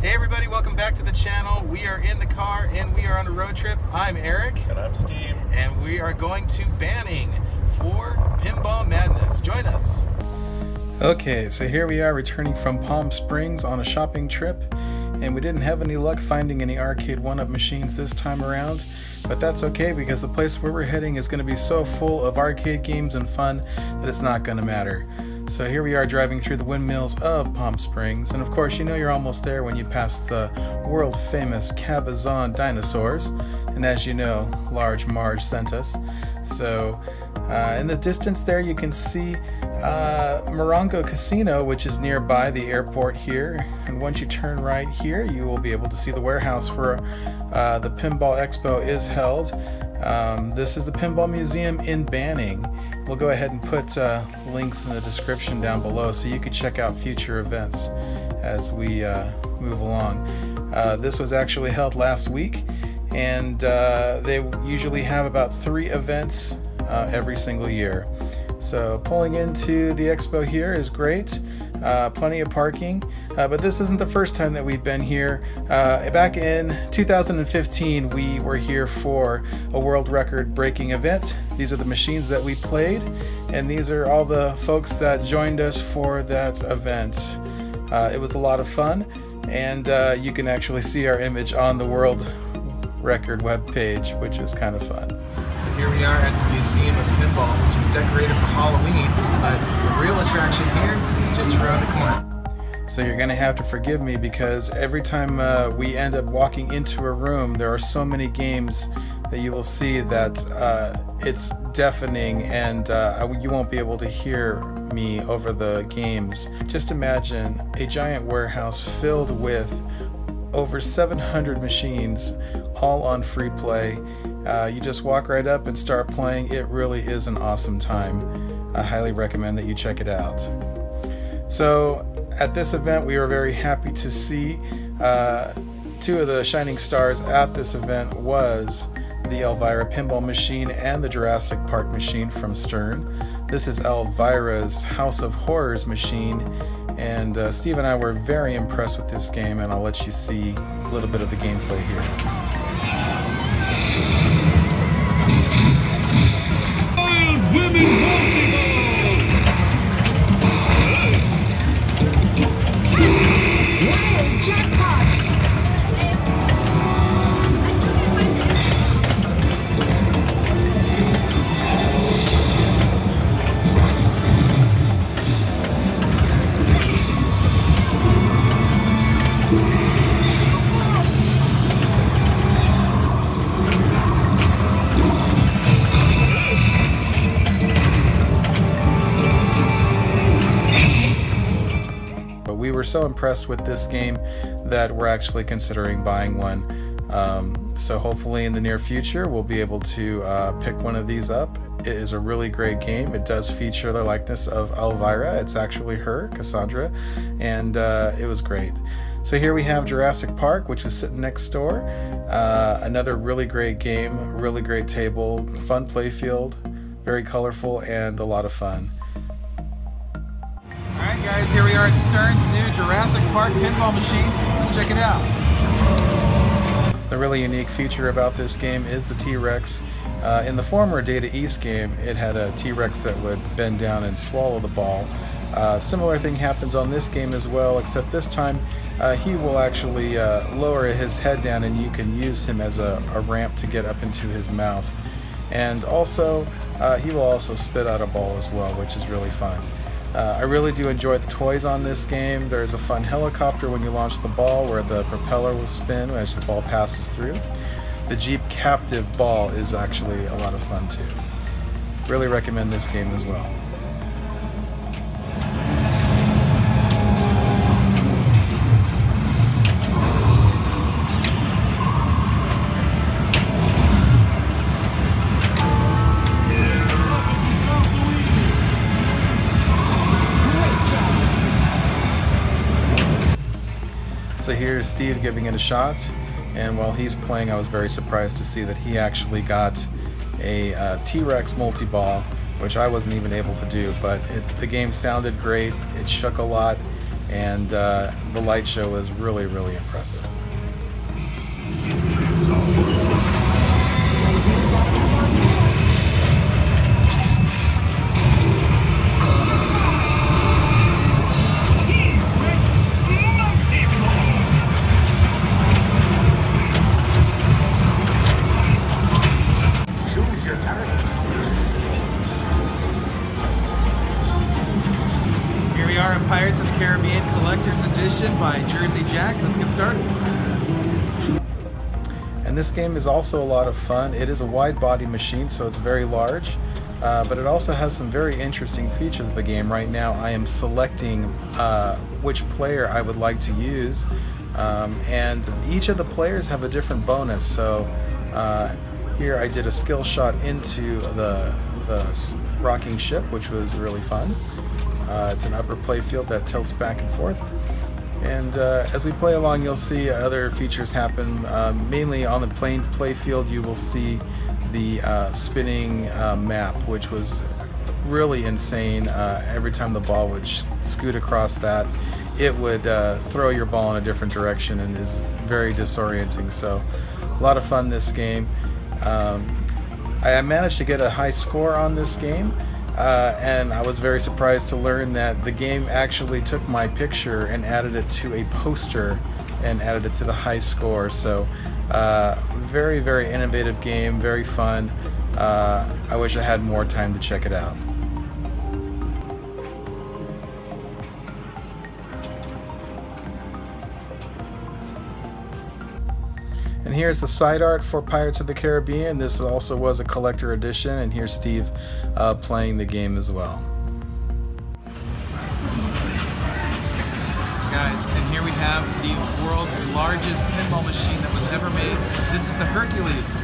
Hey everybody, welcome back to the channel. We are in the car and we are on a road trip. I'm Eric. And I'm Steve. And we are going to Banning for Pinball Madness. Join us. Okay, so here we are returning from Palm Springs on a shopping trip. And we didn't have any luck finding any arcade one-up machines this time around. But that's okay because the place where we're heading is going to be so full of arcade games and fun that it's not going to matter. So here we are driving through the windmills of Palm Springs, and of course you know you're almost there when you pass the world famous Cabazon dinosaurs, and as you know, Large Marge sent us. So in the distance there you can see Morongo Casino, which is nearby the airport here, and once you turn right here you will be able to see the warehouse where the Pinball Expo is held. This is the Pinball Museum in Banning. We'll go ahead and put links in the description down below so you can check out future events as we move along. This was actually held last week, and they usually have about 3 events every single year. So pulling into the expo here is great. Plenty of parking, but this isn't the first time that we've been here. Back in 2015 we were here for a world record breaking event. These are the machines that we played, and these are all the folks that joined us for that event. It was a lot of fun, and you can actually see our image on the world record webpage, which is kind of fun. So here we are at the Museum of Pinball, which is decorated for Halloween, but the real attraction here is just around the corner. So you're going to have to forgive me because every time we end up walking into a room, there are so many games that you will see that it's deafening, and you won't be able to hear me over the games. Just imagine a giant warehouse filled with over 700 machines, all on free play. You just walk right up and start playing. It really is an awesome time. I highly recommend that you check it out. So at this event we were very happy to see 2 of the shining stars at this event was the Elvira pinball machine and the Jurassic Park machine from Stern. This is Elvira's House of Horrors machine, and Steve and I were very impressed with this game, and I'll let you see a little bit of the gameplay here. We were so impressed with this game that we're actually considering buying one. So hopefully in the near future we'll be able to pick one of these up. It is a really great game. It does feature the likeness of Elvira. It's actually her, Cassandra, and it was great. So here we have Jurassic Park, which is sitting next door. Another really great game, really great table, fun play field, very colorful and a lot of fun. Alright guys, here we are at Stern's new Jurassic Park pinball machine. Let's check it out. The really unique feature about this game is the T-Rex. In the former Data East game, it had a T-Rex that would bend down and swallow the ball. Similar thing happens on this game as well, except this time he will actually lower his head down and you can use him as a ramp to get up into his mouth. And also, he will also spit out a ball as well, which is really fun. I really do enjoy the toys on this game. There's a fun helicopter when you launch the ball where the propeller will spin as the ball passes through. The Jeep Captive ball is actually a lot of fun too. Really recommend this game as well. So here's Steve giving it a shot, and while he's playing I was very surprised to see that he actually got a T-Rex multi-ball, which I wasn't even able to do, but the game sounded great, it shook a lot, and the light show was really, really impressive. Choose your character. Here we are in Pirates of the Caribbean Collector's Edition by Jersey Jack. Let's get started. And this game is also a lot of fun. It is a wide body machine, so it's very large, but it also has some very interesting features of the game. Right now I am selecting which player I would like to use, and each of the players have a different bonus. So here I did a skill shot into the rocking ship, which was really fun. It's an upper play field that tilts back and forth. And as we play along, you'll see other features happen. Mainly on the play field, you will see the spinning map, which was really insane. Every time the ball would scoot across that, it would throw your ball in a different direction and is very disorienting. So a lot of fun this game. I managed to get a high score on this game. And I was very surprised to learn that the game actually took my picture and added it to a poster and added it to the high score. So very, very innovative game, very fun. I wish I had more time to check it out. And here's the side art for Pirates of the Caribbean. This also was a collector edition, and here's Steve playing the game as well. Guys, and here we have the world's largest pinball machine that was ever made. This is the Hercules.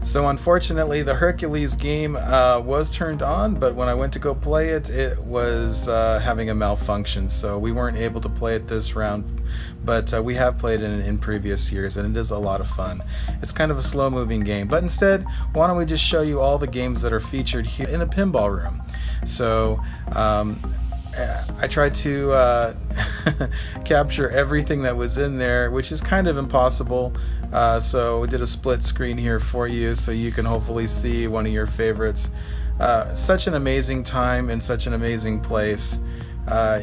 So unfortunately, the Hercules game was turned on, but when I went to go play it, it was having a malfunction, so we weren't able to play it this round. But we have played it in previous years, and it is a lot of fun. It's kind of a slow-moving game, but instead, why don't we just show you all the games that are featured here in the pinball room. So I tried to capture everything that was in there, which is kind of impossible. So we did a split screen here for you, so you can hopefully see one of your favorites. Such an amazing time in such an amazing place.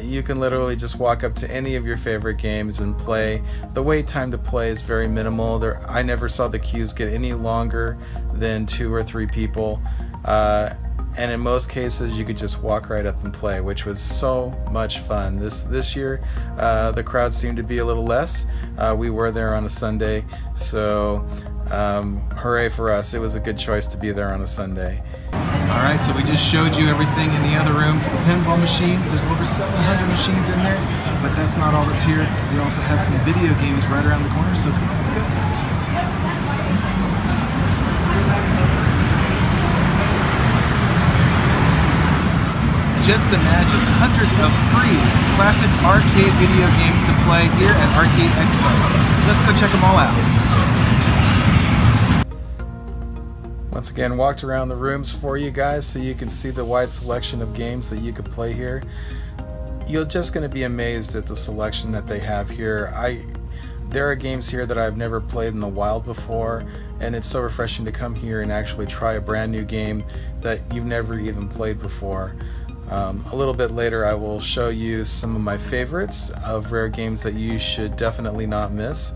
You can literally just walk up to any of your favorite games and play. The wait time to play is very minimal. I never saw the queues get any longer than 2 or 3 people. And in most cases you could just walk right up and play, which was so much fun. This year the crowd seemed to be a little less. We were there on a Sunday, so hooray for us. It was a good choice to be there on a Sunday. Alright, so we just showed you everything in the other room for the pinball machines. There's over 700 machines in there, but that's not all that's here. We also have some video games right around the corner, so come on, let's go. Just imagine hundreds of free classic arcade video games to play here at Arcade Expo. Let's go check them all out. Once again, walked around the rooms for you guys so you can see the wide selection of games that you could play here. You're just going to be amazed at the selection that they have here. There are games here that I've never played in the wild before, and it's so refreshing to come here and actually try a brand new game that you've never even played before. A little bit later I will show you some of my favorites of rare games that you should definitely not miss.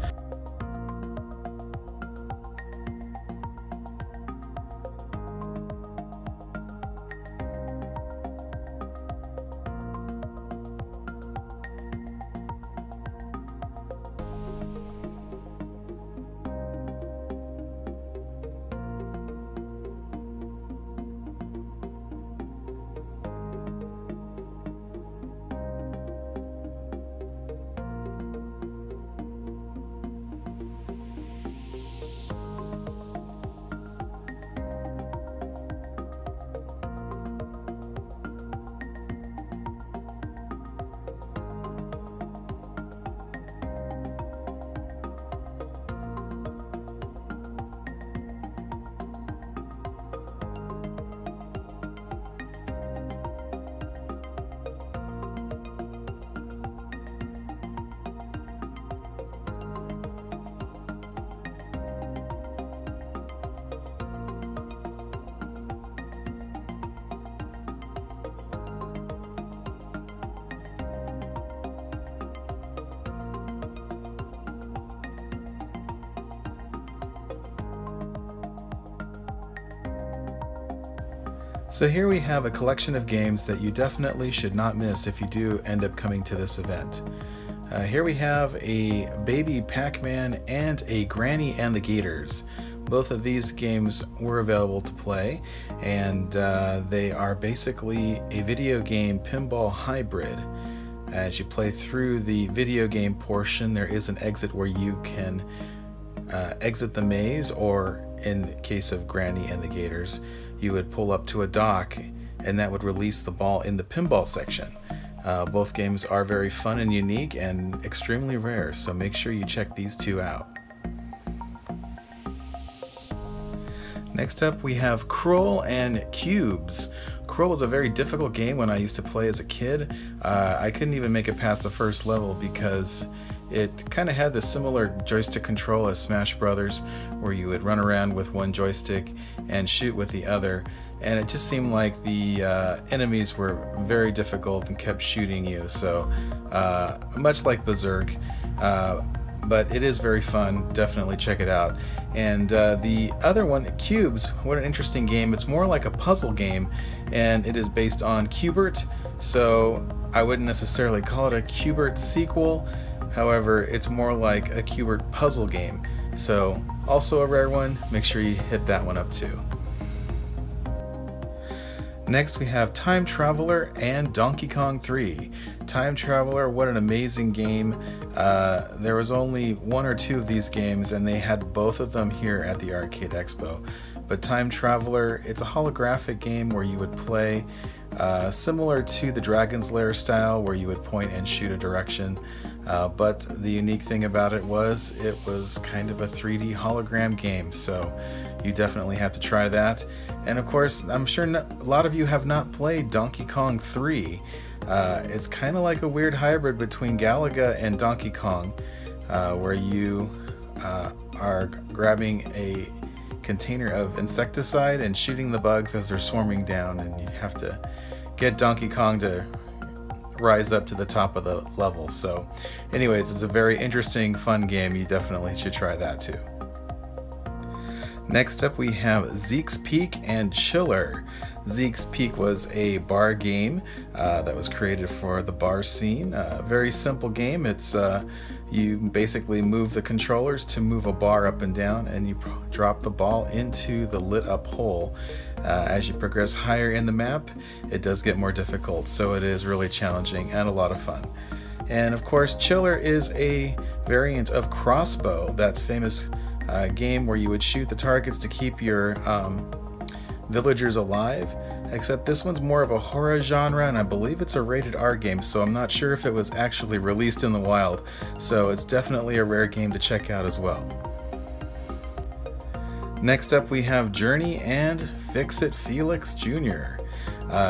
So here we have a collection of games that you definitely should not miss if you do end up coming to this event. Here we have a Baby Pac-Man and a Granny and the Gators. Both of these games were available to play, and they are basically a video game pinball hybrid. As you play through the video game portion, there is an exit where you can exit the maze, or in case of Granny and the Gators, you would pull up to a dock and that would release the ball in the pinball section. Both games are very fun and unique and extremely rare, so make sure you check these two out. Next up we have Krull and Cubes. Krull was a very difficult game when I used to play as a kid. I couldn't even make it past the first level because it kind of had the similar joystick control as Smash Brothers, where you would run around with one joystick and shoot with the other, and it just seemed like the enemies were very difficult and kept shooting you, so much like Berserk, but it is very fun. Definitely check it out. And the other one, Cubes, what an interesting game. It's more like a puzzle game, and it is based on Q*bert, so I wouldn't necessarily call it a Q*bert sequel. However, it's more like a Q*bert puzzle game, so also a rare one. Make sure you hit that one up too. Next we have Time Traveler and Donkey Kong 3. Time Traveler, what an amazing game. There was only one or two of these games, and they had both of them here at the Arcade Expo. But Time Traveler, it's a holographic game where you would play similar to the Dragon's Lair style, where you would point and shoot a direction. But the unique thing about it was kind of a 3D hologram game, so you definitely have to try that. And of course, I'm sure a lot of you have not played Donkey Kong 3. It's kind of like a weird hybrid between Galaga and Donkey Kong, where you are grabbing a container of insecticide and shooting the bugs as they're swarming down, and you have to get Donkey Kong to rise up to the top of the level. So anyways, it's a very interesting, fun game. You definitely should try that too. Next up we have Zeke's Peak and Chiller. Zeke's Peak was a bar game that was created for the bar scene. Very simple game. It's you basically move the controllers to move a bar up and down, and you drop the ball into the lit up hole. As you progress higher in the map, it does get more difficult, so it is really challenging and a lot of fun. And of course, Chiller is a variant of Crossbow, that famous game where you would shoot the targets to keep your villagers alive, except this one's more of a horror genre, and I believe it's a rated R game, so I'm not sure if it was actually released in the wild, so it's definitely a rare game to check out as well. Next up we have Journey and Fix-It Felix Jr.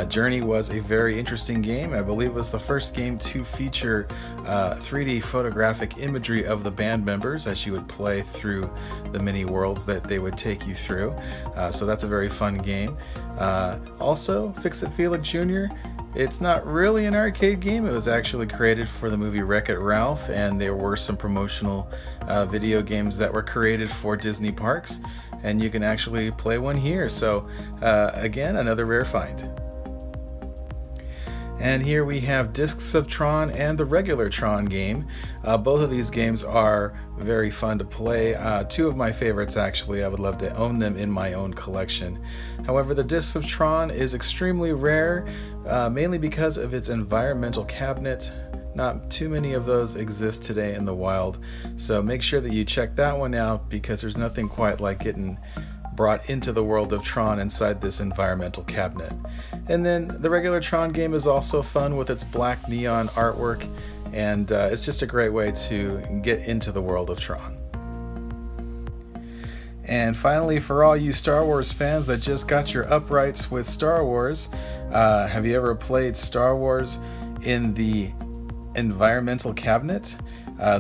Journey was a very interesting game. I believe it was the first game to feature 3D photographic imagery of the band members as you would play through the mini worlds that they would take you through. So that's a very fun game. Also, Fix-It Felix Jr., it's not really an arcade game. It was actually created for the movie Wreck-It Ralph, and there were some promotional video games that were created for Disney parks, and you can actually play one here. So again, another rare find. And here we have Discs of Tron and the regular Tron game. Both of these games are very fun to play. Two of my favorites, actually. I would love to own them in my own collection. However, the Discs of Tron is extremely rare, mainly because of its environmental cabinet. Not too many of those exist today in the wild, so make sure that you check that one out, because there's nothing quite like getting brought into the world of Tron inside this environmental cabinet. And then the regular Tron game is also fun with its black neon artwork, and it's just a great way to get into the world of Tron. And finally, for all you Star Wars fans that just got your uprights with Star Wars, have you ever played Star Wars in the environmental cabinet?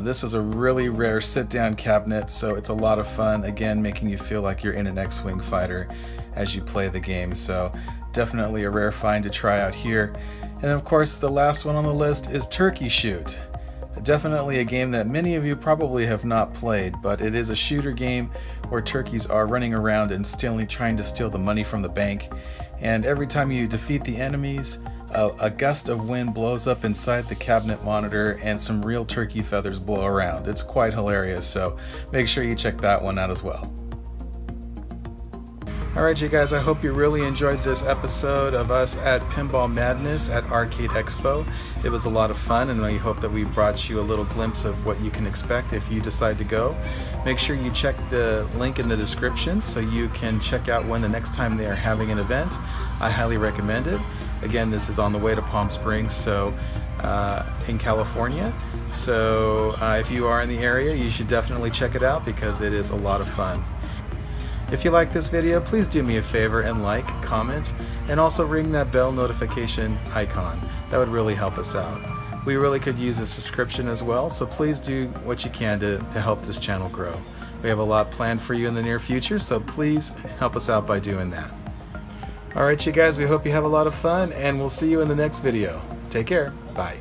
This is a really rare sit-down cabinet, so it's a lot of fun, again making you feel like you're in an X-Wing fighter as you play the game, so definitely a rare find to try out here. And of course, the last one on the list is Turkey Shoot. Definitely a game that many of you probably have not played, but it is a shooter game where turkeys are running around and trying to steal the money from the bank, and every time you defeat the enemies, a gust of wind blows up inside the cabinet monitor and some real turkey feathers blow around. It's quite hilarious, so make sure you check that one out as well. Alright you guys, I hope you really enjoyed this episode of us at Pinball Madness at Arcade Expo. It was a lot of fun, and I hope that we brought you a little glimpse of what you can expect if you decide to go. Make sure you check the link in the description so you can check out when the next time they are having an event. I highly recommend it. Again, this is on the way to Palm Springs, so in California. So if you are in the area, you should definitely check it out because it is a lot of fun. If you like this video, please do me a favor and like, comment, and also ring that bell notification icon. That would really help us out. We really could use a subscription as well, so please do what you can to help this channel grow. We have a lot planned for you in the near future, so please help us out by doing that. Alright you guys, we hope you have a lot of fun, and we'll see you in the next video. Take care. Bye.